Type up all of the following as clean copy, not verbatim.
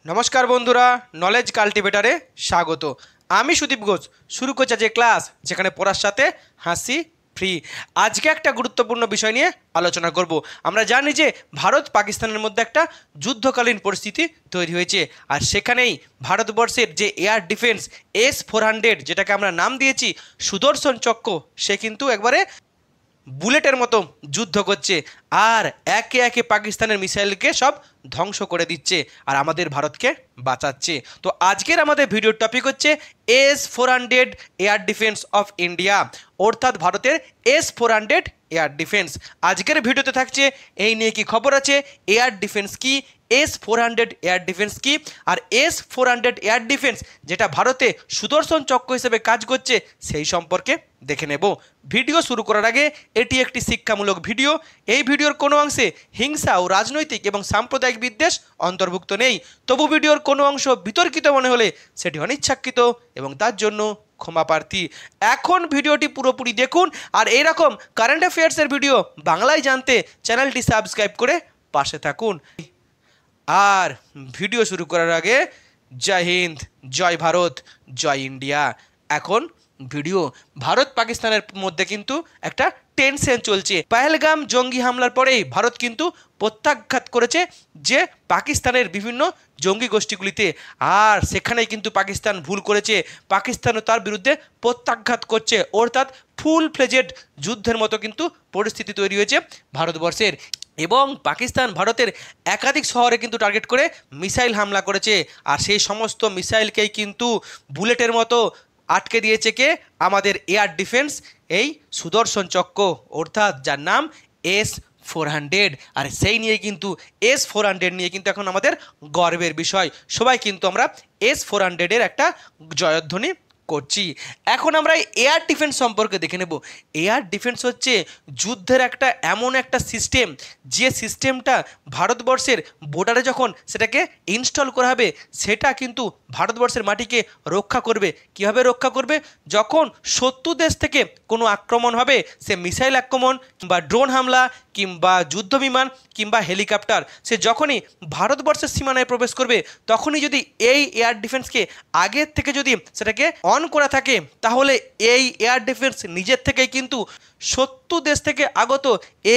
নমস্কার বন্ধুরা, নলেজ কাল্টিভেটারে স্বাগত। আমি সুদীপ ঘোষ শুরু করছি যে ক্লাস যেখানে পড়ার সাথে হাসি ফ্রি। আজকে একটা গুরুত্বপূর্ণ বিষয় নিয়ে আলোচনা করব। আমরা জানি যে ভারত পাকিস্তানের মধ্যে একটা যুদ্ধকালীন পরিস্থিতি তৈরি হয়েছে, আর সেখানেই ভারতবর্ষের যে এয়ার ডিফেন্স S-400, যেটাকে আমরা নাম দিয়েছি সুদর্শন চক্র, সে কিন্তু একবারে বুলেটের মতো যুদ্ধ করছে আর একে একে পাকিস্তানের মিসাইলকে সব ধ্বংস করে দিচ্ছে আর আমাদের ভারতকে বাঁচাচ্ছে। তো আজকের আমাদের ভিডিওর টপিক হচ্ছে S-400 air defence of India, অর্থাৎ ভারতের S-400 এয়ার ডিফেন্স। আজকের ভিডিওতে থাকছে এই নিয়ে কি খবর আছে, এয়ার ডিফেন্স কি, S-400 এয়ার ডিফেন্স কি, আর S-400 এয়ার ডিফেন্স যেটা ভারতে সুদর্শন চক্র হিসেবে কাজ করছে সেই সম্পর্কে দেখে নেব। ভিডিও শুরু করার আগে এটি একটি শিক্ষামূলক ভিডিও। এই ভিডিওর কোনো অংশে হিংসা ও রাজনৈতিক এবং সাম্প্রদায়িক বিদ্বেষ অন্তর্ভুক্ত নেই। তবু ভিডিওর কোনো অংশ বিতর্কিত মনে হলে সেটি অনিচ্ছাকৃত এবং তার জন্য ক্ষমা প্রার্থী। এখন ভিডিওটি পুরোপুরি দেখুন, আর এইরকম কারেন্ট অ্যাফেয়ার্সের ভিডিও বাংলায় জানতে চ্যানেলটি সাবস্ক্রাইব করে পাশে থাকুন। আর ভিডিও শুরু করার আগে জয় হিন্দ, জয় ভারত, জয় ইন্ডিয়া। এখন ভিডিও। ভারত পাকিস্তানের মধ্যে কিন্তু একটা টেনশন চলছে। পহেলগাম জঙ্গি হামলার পরেই ভারত কিন্তু প্রত্যাঘাত করেছে যে পাকিস্তানের বিভিন্ন জঙ্গি গোষ্ঠীগুলিতে, আর সেখানেই কিন্তু পাকিস্তান ভুল করেছে। পাকিস্তানও তার বিরুদ্ধে প্রত্যাঘাত করছে, অর্থাৎ ফুল ফ্লেজেড যুদ্ধের মতো কিন্তু পরিস্থিতি তৈরি হয়েছে ভারতবর্ষের। এবং পাকিস্তান ভারতের একাধিক শহরে কিন্তু টার্গেট করে মিসাইল হামলা করেছে, আর সেই সমস্ত মিসাইলকেই কিন্তু বুলেটের মতো আটকে দিয়েছে কে, আমাদের এয়ার ডিফেন্স এই সুদর্শন চক্র, অর্থাৎ যার নাম S-400। আর সেই নিয়ে কিন্তু S-400 নিয়ে কিন্তু এখন আমাদের গর্বের বিষয়। সবাই কিন্তু আমরা S-400-এর একটা জয়ধ্বনি করছি। এখন আমরা এয়ার ডিফেন্স সম্পর্কে দেখে নেব। এয়ার ডিফেন্স হচ্ছে যুদ্ধের একটা এমন একটা সিস্টেম, যে সিস্টেমটা ভারতবর্ষের বর্ডারে যখন সেটাকে ইনস্টল করা হবে, সেটা কিন্তু ভারতবর্ষের মাটিকে রক্ষা করবে। কীভাবে রক্ষা করবে? যখন শত্রু দেশ থেকে কোনো আক্রমণ হবে, সে মিসাইল আক্রমণ কিংবা ড্রোন হামলা কিংবা যুদ্ধ বিমান কিংবা হেলিকপ্টার, সে যখনই ভারতবর্ষের সীমানায় প্রবেশ করবে, তখনই যদি এই এয়ার ডিফেন্সকে আগের থেকে যদি সেটাকে অন করা থাকে, তাহলে এই এয়ার ডিফেন্স নিজের থেকেই কিন্তু শত্রু দেশ থেকে আগত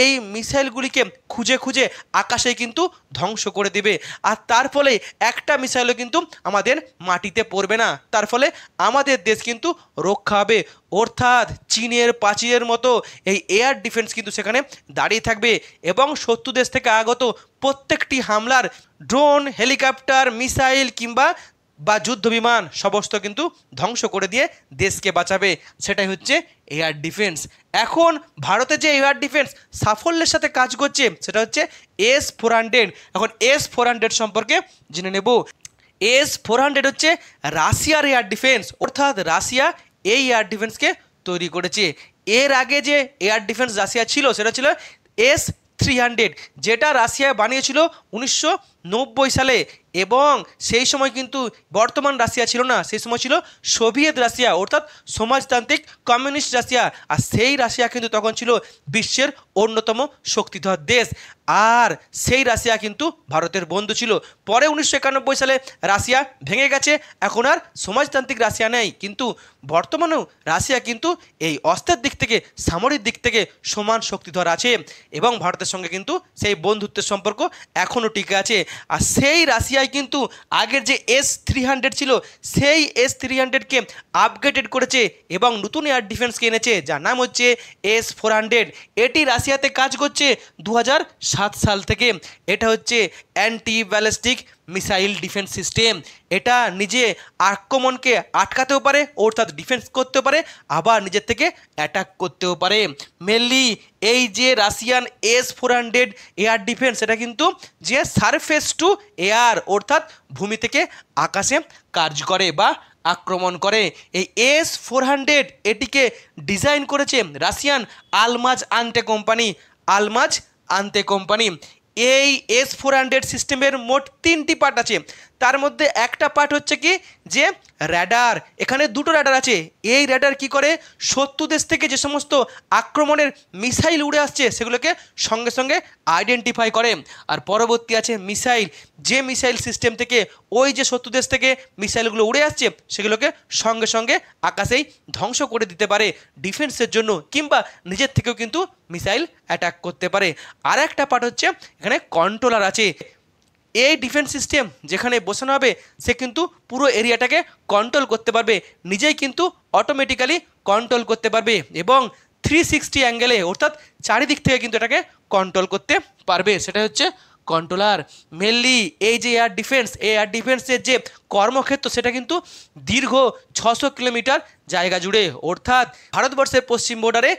এই মিসাইলগুলিকে খুঁজে খুঁজে আকাশে কিন্তু ধ্বংস করে দেবে। আর তার ফলে একটা মিসাইলও কিন্তু আমাদের মাটিতে পড়বে না, তার ফলে আমাদের দেশ কিন্তু রক্ষা হবে। অর্থাৎ চীনের প্রাচীরের মতো এই এয়ার ডিফেন্স কিন্তু সেখানে দাঁড়িয়ে থাকবে এবং শত্রু দেশ থেকে আগত প্রত্যেকটি হামলার ড্রোন, হেলিকপ্টার, মিসাইল কিংবা যুদ্ধ বিমান সমস্ত কিন্তু ধ্বংস করে দিয়ে দেশকে বাঁচাবে। সেটাই হচ্ছে এয়ার ডিফেন্স। এখন ভারতে যে এয়ার ডিফেন্স সাফল্যের সাথে কাজ করছে, সেটা হচ্ছে S-400। এখন S-400 সম্পর্কে জেনে নেব। S-400 হচ্ছে রাশিয়ার এয়ার ডিফেন্স, অর্থাৎ রাশিয়া এই এয়ার ডিফেন্সকে তৈরি করেছে। এর আগে যে এয়ার ডিফেন্স রাশিয়া ছিল, সেটা ছিল S-300, যেটা রাশিয়া বানিয়েছিল 1990 সালে। এবং সেই সময় কিন্তু বর্তমান রাশিয়া ছিল না, সেই সময় ছিল সোভিয়েত রাশিয়া, অর্থাৎ সমাজতান্ত্রিক কমিউনিস্ট রাশিয়া। আর সেই রাশিয়া কিন্তু তখন ছিল বিশ্বের অন্যতম শক্তিধর দেশ, আর সেই রাশিয়া কিন্তু ভারতের বন্ধু ছিল। পরে 1991 সালে রাশিয়া ভেঙে গেছে, এখন আর সমাজতান্ত্রিক রাশিয়া নেই, কিন্তু বর্তমানেও রাশিয়া কিন্তু এই অস্ত্রের দিক থেকে, সামরিক দিক থেকে সমান শক্তিধর আছে এবং ভারতের সঙ্গে কিন্তু সেই বন্ধুত্বের সম্পর্ক এখনও টিকে আছে। আর সেই রাশিয়া কিন্তু আগের যে S-300 ছিল, সেই S-300-কে আপগ্রেডেড করেছে এবং নতুন এয়ার ডিফেন্সকে এনেছে, যার নাম হচ্ছে S-400। এটি রাশিয়াতে কাজ করছে 2007 সাল থেকে। এটা হচ্ছে anti ballistic missile defence system. এটা নিজে আক্রমণকে আটকাতেও পারে, অর্থাৎ ডিফেন্স করতেও পারে, আবার নিজের থেকে অ্যাটাক করতেও পারে। মেনলি এই যে রাশিয়ান S-400 এয়ার ডিফেন্স, এটা কিন্তু যে সারফেস টু এয়ার, অর্থাৎ ভূমি থেকে আকাশে কাজ করে বা আক্রমণ করে। এই S-400 এটিকে ডিজাইন করেছে রাশিয়ান আলমাজ আন্তে কোম্পানি। এই S-400 সিস্টেমের মোট 3টি পার্ট আছে। তার মধ্যে একটা পার্ট হচ্ছে কি যে র্যাডার। এখানে দুটো র্যাডার আছে। এই র্যাডার কি করে, শত্রু দেশ থেকে যে সমস্ত আক্রমণের মিসাইল উড়ে আসছে সেগুলোকে সঙ্গে সঙ্গে আইডেন্টিফাই করে। আর পরবর্তী আছে মিসাইল, যে মিসাইল সিস্টেম থেকে ওই যে শত্রু দেশ থেকে মিসাইলগুলো উড়ে আসছে সেগুলোকে সঙ্গে সঙ্গে আকাশেই ধ্বংস করে দিতে পারে ডিফেন্সের জন্য, কিংবা নিজের থেকেও কিন্তু মিসাইল অ্যাটাক করতে পারে। আর একটা পার্ট হচ্ছে এখানে কন্ট্রোলার আছে। এই ডিফেন্স সিস্টেম যেখানে বসানো হবে সে কিন্তু পুরো এরিয়াটাকে কন্ট্রোল করতে পারবে, নিজেই কিন্তু অটোমেটিক্যালি কন্ট্রোল করতে পারবে এবং 360 অ্যাঙ্গেলে অর্থাৎ চারিদিক থেকে কিন্তু এটাকে কন্ট্রোল করতে পারবে। সেটা হচ্ছে কন্ট্রোলার। মেনলি এই যে এয়ার ডিফেন্স, এই এয়ার ডিফেন্সের যে কর্মক্ষেত্র সেটা কিন্তু দীর্ঘ 600 কিলোমিটার জায়গা জুড়ে, অর্থাৎ ভারতবর্ষের পশ্চিম বর্ডারে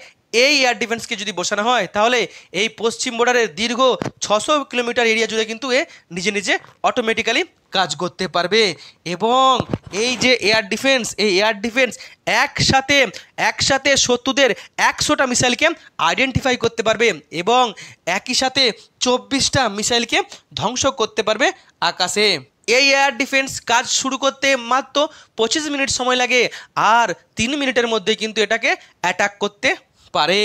এই এয়ার ডিফেন্সকে যদি বসানো হয় তাহলে এই পশ্চিম বর্ডারের দীর্ঘ 600 কিলোমিটার এরিয়া জুড়ে কিন্তু এ নিজে নিজে অটোমেটিক্যালি কাজ করতে পারবে। এবং এই যে এয়ার ডিফেন্স, এই এয়ার ডিফেন্স একসাথে শত্রুদের 100টা মিসাইলকে আইডেন্টিফাই করতে পারবে এবং একই সাথে 24টা মিসাইলকে ধ্বংস করতে পারবে আকাশে। এই এয়ার ডিফেন্স কাজ শুরু করতে মাত্র 25 মিনিট সময় লাগে, আর 3 মিনিটের মধ্যে কিন্তু এটাকে অ্যাটাক করতে পারে।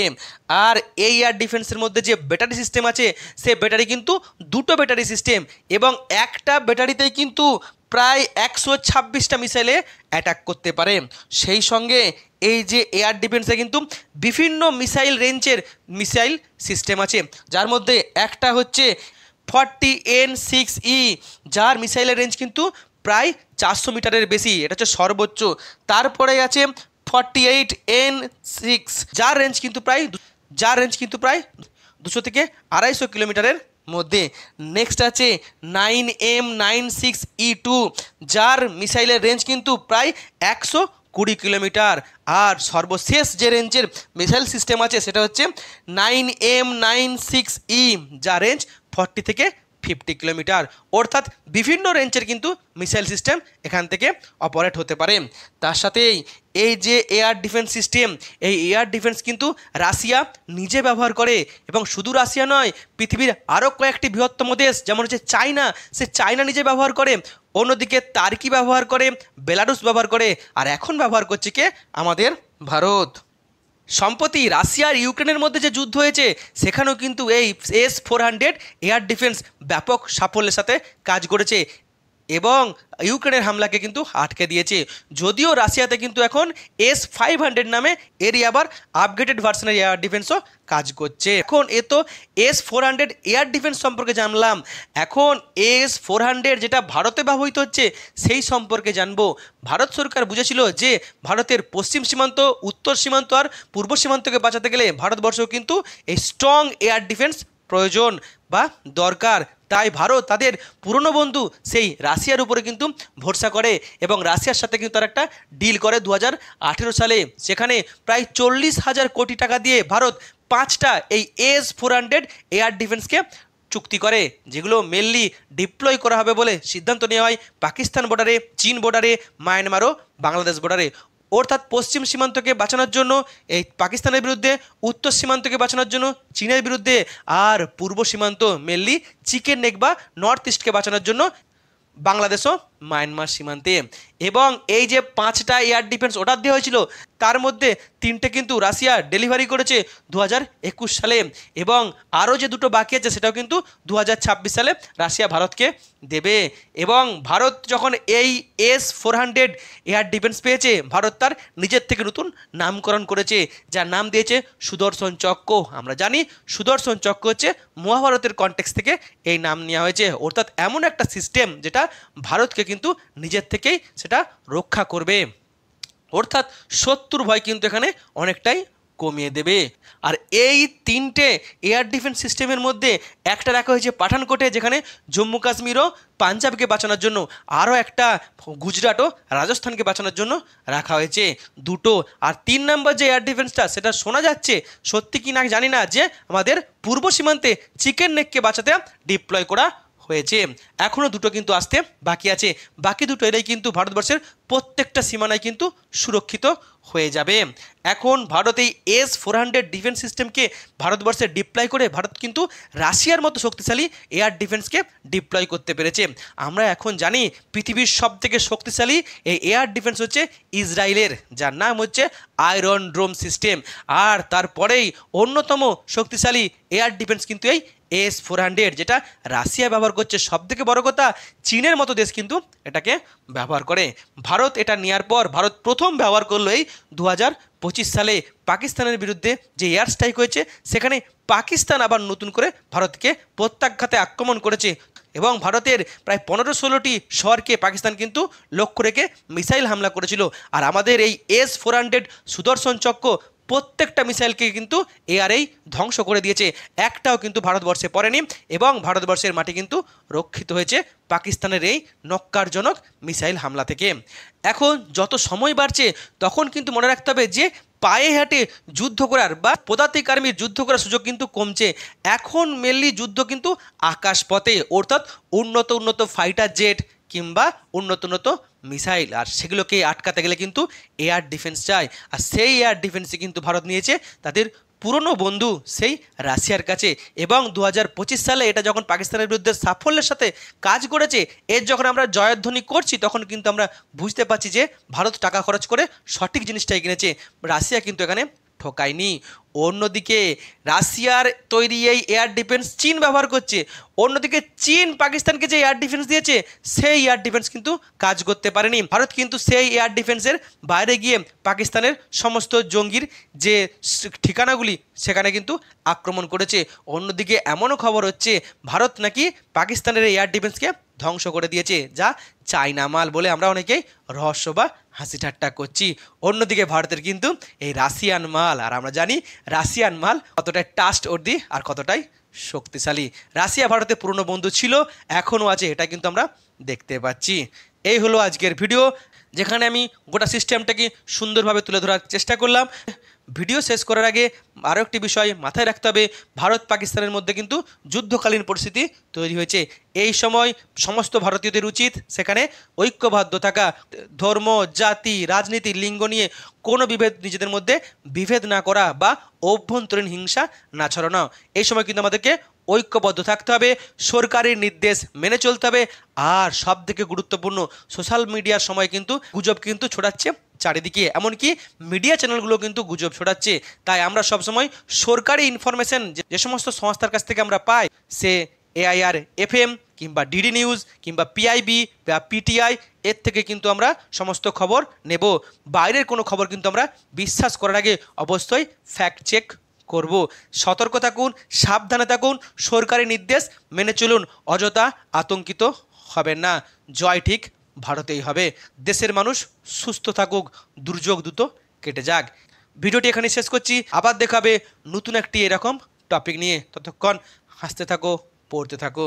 আর এই এয়ার ডিফেন্সের মধ্যে যে ব্যাটারি সিস্টেম আছে সে ব্যাটারি কিন্তু দুটো ব্যাটারি সিস্টেম, এবং একটা ব্যাটারিতেই কিন্তু প্রায় 126টা মিসাইলে অ্যাটাক করতে পারে। সেই সঙ্গে এই যে এয়ার ডিফেন্সে কিন্তু বিভিন্ন মিসাইল রেঞ্জের মিসাইল সিস্টেম আছে, যার মধ্যে একটা হচ্ছে 40N6E, যার মিসাইলের রেঞ্জ কিন্তু প্রায় 400 মিটারের বেশি, এটা হচ্ছে সর্বোচ্চ। তারপরে আছে 48N6, যার রেঞ্জ কিন্তু প্রায় 200 থেকে 250 কিলোমিটারের মধ্যে। নেক্সট আছে 9M96E2, যার মিসাইলের রেঞ্জ কিন্তু প্রায় 120 কিলোমিটার। আর সর্বশেষ যে রেঞ্জের মিসাইল সিস্টেম আছে সেটা হচ্ছে 9M96E, যার রেঞ্জ 40 থেকে 50 কিলোমিটার। অর্থাৎ বিভিন্ন রেঞ্জের কিন্তু মিসাইল সিস্টেম এখান থেকে অপারেট হতে পারে। তার সাথেই এই যে এয়ার ডিফেন্স সিস্টেম, এই এয়ার ডিফেন্স কিন্তু রাশিয়া নিজে ব্যবহার করে, এবং শুধু রাশিয়া নয়, পৃথিবীর আরও কয়েকটি বৃহত্তম দেশ যেমন হচ্ছে চায়না, সে চায়না নিজে ব্যবহার করে। অন্যদিকে তার্কি ব্যবহার করে, বেলারুস ব্যবহার করে, আর এখন ব্যবহার করছে কে, আমাদের ভারত। সম্প্রতি রাশিয়া আর ইউক্রেনের মধ্যে যে যুদ্ধ হয়েছে সেখানেও কিন্তু এই S-400 এয়ার ডিফেন্স ব্যাপক সাফল্যের সাথে কাজ করেছে এবং ইউক্রেনের হামলাকে কিন্তু আটকে দিয়েছে। যদিও রাশিয়াতে কিন্তু এখন S-500 নামে এরই আবার আপগ্রেডেড ভার্সনের এয়ার ডিফেন্সও কাজ করছে। এখন এ তো S-400 এয়ার ডিফেন্স সম্পর্কে জানলাম, এখন S-400 যেটা ভারতে ব্যবহৃত হচ্ছে সেই সম্পর্কে জানবো। ভারত সরকার বুঝেছিল যে ভারতের পশ্চিম সীমান্ত, উত্তর সীমান্ত আর পূর্ব সীমান্তকে বাঁচাতে গেলে ভারতবর্ষও কিন্তু এই স্ট্রং এয়ার ডিফেন্স প্রয়োজন বা দরকার। তাই ভারত তাদের পুরনো বন্ধু সেই রাশিয়ার উপরে কিন্তু ভরসা করে এবং রাশিয়ার সাথে কিন্তু তার একটা ডিল করে 2018 সালে। সেখানে প্রায় 40,000 কোটি টাকা দিয়ে ভারত 5টা এই S-400 এয়ার ডিফেন্সকে চুক্তি করে, যেগুলো মেনলি ডিপ্লয় করা হবে বলে সিদ্ধান্ত নেওয়া হয় পাকিস্তান বর্ডারে, চীন বর্ডারে, মায়ানমার ও বাংলাদেশ বর্ডারে। অর্থাৎ পশ্চিম সীমান্তকে বাঁচানোর জন্য এই পাকিস্তানের বিরুদ্ধে, উত্তর সীমান্তকে বাঁচানোর জন্য চীনের বিরুদ্ধে, আর পূর্ব সীমান্ত মেনলি চিকেন নেক বা নর্থ ইস্টকে বাঁচানোর জন্য বাংলাদেশ ও মায়ানমার সীমান্তে। এবং এই যে 5টা এয়ার ডিফেন্স অর্ডার দেওয়া হয়েছিল তার মধ্যে 3টে কিন্তু রাশিয়া ডেলিভারি করেছে 2021 সালে, এবং আরও যে দুটো বাকি আছে সেটাও কিন্তু 2026 সালে রাশিয়া ভারতকে দেবে। এবং ভারত যখন এই S-400 এয়ার ডিফেন্স পেয়েছে, ভারত তার নিজের থেকে নতুন নামকরণ করেছে, যার নাম দিয়েছে সুদর্শন চক্র। আমরা জানি সুদর্শন চক্র হচ্ছে মহাভারতের কনটেক্সট থেকে এই নাম নেওয়া হয়েছে, অর্থাৎ এমন একটা সিস্টেম যেটা ভারতকে কিন্তু নিজের থেকেই সেটা রক্ষা করবে, অর্থাৎ শত্রুর ভয় কিন্তু এখানে অনেকটাই কমিয়ে দেবে। আর এই 3টে এয়ার ডিফেন্স সিস্টেমের মধ্যে একটা রাখা হয়েছে পাঠানকোটে, যেখানে জম্মু কাশ্মীর ও পাঞ্জাবকে বাঁচানোর জন্য, আরও একটা গুজরাট ও রাজস্থানকে বাঁচানোর জন্য রাখা হয়েছে দুটো। আর 3 নম্বর যে এয়ার ডিফেন্সটা সেটা শোনা যাচ্ছে সত্যি কি না জানি না, যে আমাদের পূর্ব সীমান্তে চিকেন নেককে বাঁচাতে ডিপ্লয় করা হয়েছে। এখনও দুটো কিন্তু আসতে বাকি আছে, বাকি দুটো এরাই কিন্তু ভারতবর্ষের প্রত্যেকটা সীমানায় কিন্তু সুরক্ষিত হয়ে যাবে। এখন ভারত এই S-400 ডিফেন্স সিস্টেমকে ভারতবর্ষে ডিপ্লয় করে ভারত কিন্তু রাশিয়ার মতো শক্তিশালী এয়ার ডিফেন্সকে ডিপ্লয় করতে পেরেছে। আমরা এখন জানি পৃথিবীর সবথেকে শক্তিশালী এই এয়ার ডিফেন্স হচ্ছে ইসরায়েলের, যার নাম হচ্ছে আয়রন ডোম সিস্টেম। আর তারপরেই অন্যতম শক্তিশালী এয়ার ডিফেন্স কিন্তু এই S-400, যেটা রাশিয়া ব্যবহার করছে। সবথেকে বড় কথা, চীনের মতো দেশ কিন্তু এটাকে ব্যবহার করে। ভারত এটা নেওয়ার পর ভারত প্রথম ব্যবহার করলো এই 2025 সালে পাকিস্তানের বিরুদ্ধে যে এয়ার স্ট্রাইক হয়েছে, সেখানে পাকিস্তান আবার নতুন করে ভারতকে প্রত্যাঘাতে আক্রমণ করেছে এবং ভারতের প্রায় 15-16টি শহরকে পাকিস্তান কিন্তু লক্ষ্য রেখে মিসাইল হামলা করেছিল। আর আমাদের এই S-400 সুদর্শন চক্র প্রত্যেকটা মিসাইলকে কিন্তু এয়ারেই ধ্বংস করে দিয়েছে, একটাও কিন্তু ভারতবর্ষে পড়েনি এবং ভারতবর্ষের মাটি কিন্তু রক্ষিত হয়েছে পাকিস্তানের এই নক্কারজনক মিসাইল হামলা থেকে। এখন যত সময় বাড়ছে তখন কিন্তু মনে রাখতে হবে যে পায়ে হেঁটে যুদ্ধ করার বা পদাতিক আর্মির যুদ্ধ করার সুযোগ কিন্তু কমছে। এখন মেনলি যুদ্ধ কিন্তু আকাশপথে, অর্থাৎ উন্নত ফাইটার জেট কিংবা উন্নত মিসাইল, আর সেগুলোকে আটকাতে গেলে কিন্তু এয়ার ডিফেন্স চাই। আর সেই এয়ার ডিফেন্সে কিন্তু ভারত নিয়েছে তাদের পুরনো বন্ধু সেই রাশিয়ার কাছে। এবং 2025 সালে এটা যখন পাকিস্তানের বিরুদ্ধে সাফল্যের সাথে কাজ করেছে, এর যখন আমরা জয়ধ্বনি করছি তখন কিন্তু আমরা বুঝতে পারছি যে ভারত টাকা খরচ করে সঠিক জিনিসটাই কিনেছে, রাশিয়া কিন্তু এখানে ঠকায়নি। অন্যদিকে রাশিয়ার তৈরি এই এয়ার ডিফেন্স চীন ব্যবহার করছে। অন্যদিকে চীন পাকিস্তানকে যে এয়ার ডিফেন্স দিয়েছে সেই এয়ার ডিফেন্স কিন্তু কাজ করতে পারেনি। ভারত কিন্তু সেই এয়ার ডিফেন্সের বাইরে গিয়ে পাকিস্তানের সমস্ত জঙ্গির যে ঠিকানাগুলি সেখানে কিন্তু আক্রমণ করেছে। অন্যদিকে এমনও খবর হচ্ছে ভারত নাকি পাকিস্তানের এয়ার ডিফেন্সকে ধ্বংস করে দিয়েছে, যা চায়না মাল বলে আমরা অনেকেই রহস্য বা হাসি ঠাট্টা করছি। অন্যদিকে ভারতের কিন্তু এই রাশিয়ান মাল, আর আমরা জানি রাশিয়ান মাল কতটাই ট্রাস্টওয়ার্দি আর কতটাই শক্তিশালী। রাশিয়া ভারতের পুরনো বন্ধু ছিল, এখনও আছে, এটা কিন্তু আমরা দেখতে পাচ্ছি। এই হলো আজকের ভিডিও, যেখানে আমি গোটা সিস্টেমটাকে সুন্দরভাবে তুলে ধরার চেষ্টা করলাম। ভিডিও শেষ করার আগে আরও একটি বিষয় মাথায় রাখতে হবে, ভারত পাকিস্তানের মধ্যে কিন্তু যুদ্ধকালীন পরিস্থিতি তৈরি হয়েছে। এই সময় সমস্ত ভারতীয়দের উচিত সেখানে ঐক্যবদ্ধ থাকা, ধর্ম, জাতি, রাজনীতি, লিঙ্গ নিয়ে কোনো বিভেদ নিজেদের মধ্যে বিভেদ না করা বা অভ্যন্তরীণ হিংসা না ছড়ানো। এই সময় কিন্তু আমাদেরকে ঐক্যবদ্ধ থাকতে হবে, সরকারের নির্দেশ মেনে চলতে হবে। আর সবথেকে গুরুত্বপূর্ণ, সোশ্যাল মিডিয়ার সময় কিন্তু গুজব কিন্তু ছড়াচ্ছে চারিদিকে, এমনকি মিডিয়া চ্যানেলগুলো কিন্তু গুজব ছড়াচ্ছে। তাই আমরা সবসময় সরকারি ইনফরমেশন যে সমস্ত সংস্থার কাছ থেকে আমরা পাই, সে AIR FM কিংবা DD নিউজ কিংবা PIB বা PTI, এর থেকে কিন্তু আমরা সমস্ত খবর নেব। বাইরের কোনো খবর কিন্তু আমরা বিশ্বাস করার আগে অবশ্যই ফ্যাক্ট চেক করব। সতর্ক থাকুন, সাবধানে থাকুন, সরকারি নির্দেশ মেনে চলুন, অযথা আতঙ্কিত হবেন না। জয় ঠিক ভারতেই হবে। দেশের মানুষ সুস্থ থাকুক, দুর্যোগ দ্রুত কেটে যাক। ভিডিওটি এখানে শেষ করছি, আবার দেখাবে নতুন একটি এরকম টপিক নিয়ে। ততক্ষণ হাসতে থাকো, পড়তে থাকো।